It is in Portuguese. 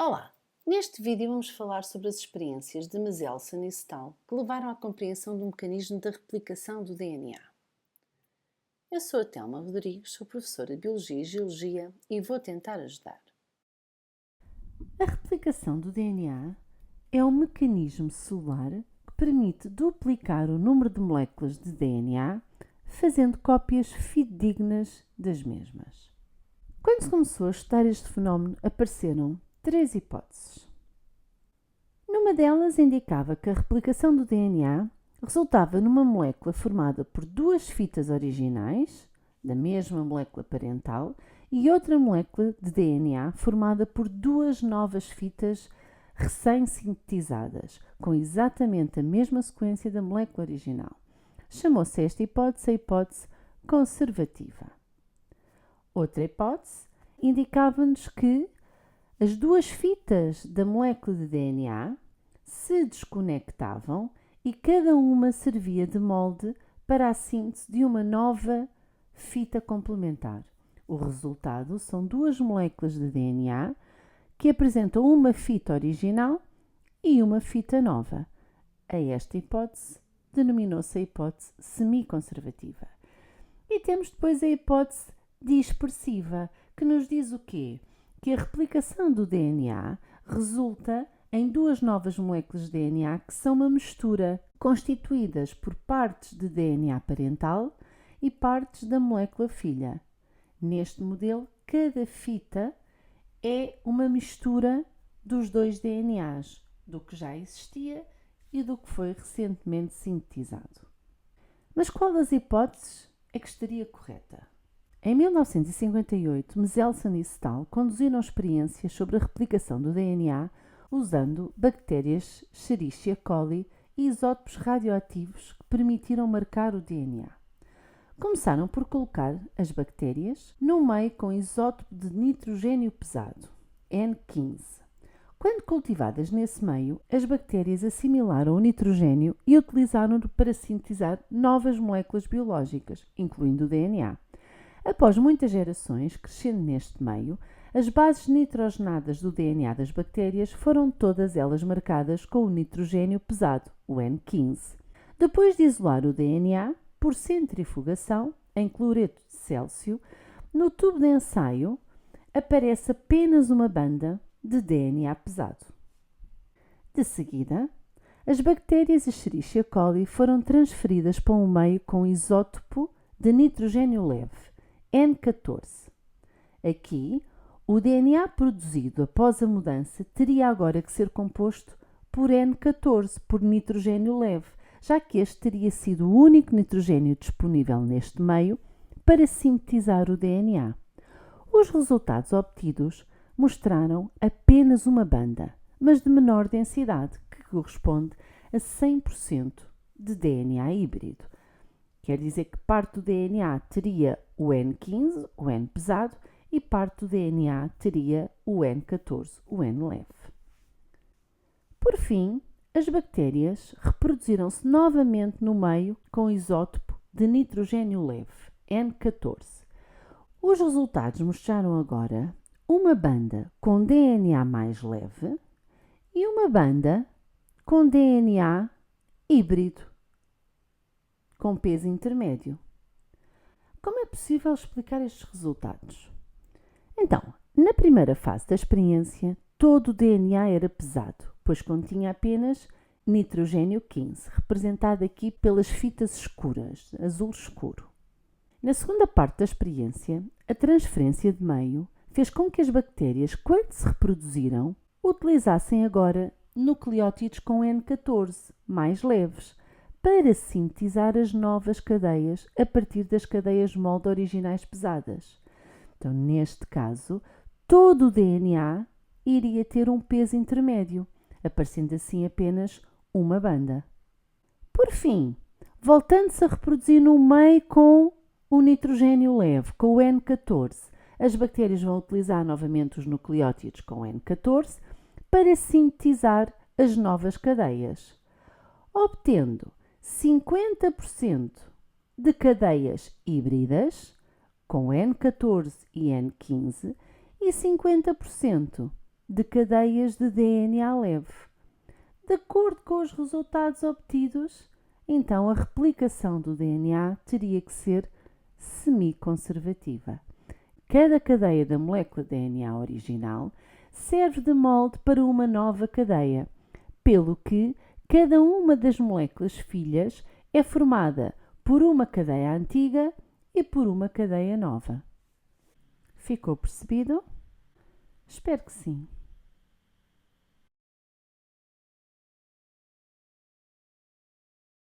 Olá! Neste vídeo vamos falar sobre as experiências de Mendelssohn e Stahl que levaram à compreensão do mecanismo da replicação do DNA. Eu sou a Telma Rodrigues, sou professora de Biologia e Geologia e vou tentar ajudar. A replicação do DNA é um mecanismo celular que permite duplicar o número de moléculas de DNA, fazendo cópias fidedignas das mesmas. Quando se começou a estudar este fenómeno, apareceram três hipóteses. Numa delas indicava que a replicação do DNA resultava numa molécula formada por duas fitas originais, da mesma molécula parental, e outra molécula de DNA formada por duas novas fitas recém-sintetizadas, com exatamente a mesma sequência da molécula original. Chamou-se esta hipótese a hipótese conservativa. Outra hipótese indicava-nos que as duas fitas da molécula de DNA se desconectavam e cada uma servia de molde para a síntese de uma nova fita complementar. O resultado são duas moléculas de DNA que apresentam uma fita original e uma fita nova. A esta hipótese denominou-se a hipótese semiconservativa. E temos depois a hipótese dispersiva, que nos diz o quê? Que a replicação do DNA resulta em duas novas moléculas de DNA que são uma mistura, constituídas por partes de DNA parental e partes da molécula filha. Neste modelo, cada fita é uma mistura dos dois DNAs, do que já existia e do que foi recentemente sintetizado. Mas qual das hipóteses é que estaria correta? Em 1958, Mendelssohn e Stahl conduziram experiências sobre a replicação do DNA usando bactérias Escherichia coli e isótopos radioativos que permitiram marcar o DNA. Começaram por colocar as bactérias num meio com isótopo de nitrogênio pesado, N15. Quando cultivadas nesse meio, as bactérias assimilaram o nitrogênio e utilizaram-no para sintetizar novas moléculas biológicas, incluindo o DNA. Após muitas gerações crescendo neste meio, as bases nitrogenadas do DNA das bactérias foram todas elas marcadas com o nitrogênio pesado, o N15. Depois de isolar o DNA, por centrifugação, em cloreto de Célsio, no tubo de ensaio aparece apenas uma banda de DNA pesado. De seguida, as bactérias Escherichia coli foram transferidas para um meio com isótopo de nitrogênio leve, N14. Aqui, o DNA produzido após a mudança teria agora que ser composto por N14, por nitrogênio leve, já que este teria sido o único nitrogênio disponível neste meio para sintetizar o DNA. Os resultados obtidos mostraram apenas uma banda, mas de menor densidade, que corresponde a 100% de DNA híbrido. Quer dizer que parte do DNA teria o N15, o N pesado, e parte do DNA teria o N14, o N leve. Por fim, as bactérias reproduziram-se novamente no meio com isótopo de nitrogênio leve, N14. Os resultados mostraram agora uma banda com DNA mais leve e uma banda com DNA híbrido, com peso intermédio. Como é possível explicar estes resultados? Então, na primeira fase da experiência, todo o DNA era pesado, pois continha apenas nitrogênio 15, representado aqui pelas fitas escuras, azul escuro. Na segunda parte da experiência, a transferência de meio fez com que as bactérias, quando se reproduziram, utilizassem agora nucleótidos com N14, mais leves, para sintetizar as novas cadeias a partir das cadeias molde originais pesadas. Então, neste caso, todo o DNA iria ter um peso intermédio, aparecendo assim apenas uma banda. Por fim, voltando-se a reproduzir no meio com o nitrogênio leve, com o N14, as bactérias vão utilizar novamente os nucleótidos com N14 para sintetizar as novas cadeias, obtendo 50% de cadeias híbridas com N14 e N15 e 50% de cadeias de DNA leve. De acordo com os resultados obtidos, então a replicação do DNA teria que ser semiconservativa. Cada cadeia da molécula de DNA original serve de molde para uma nova cadeia, pelo que cada uma das moléculas filhas é formada por uma cadeia antiga e por uma cadeia nova. Ficou percebido? Espero que sim.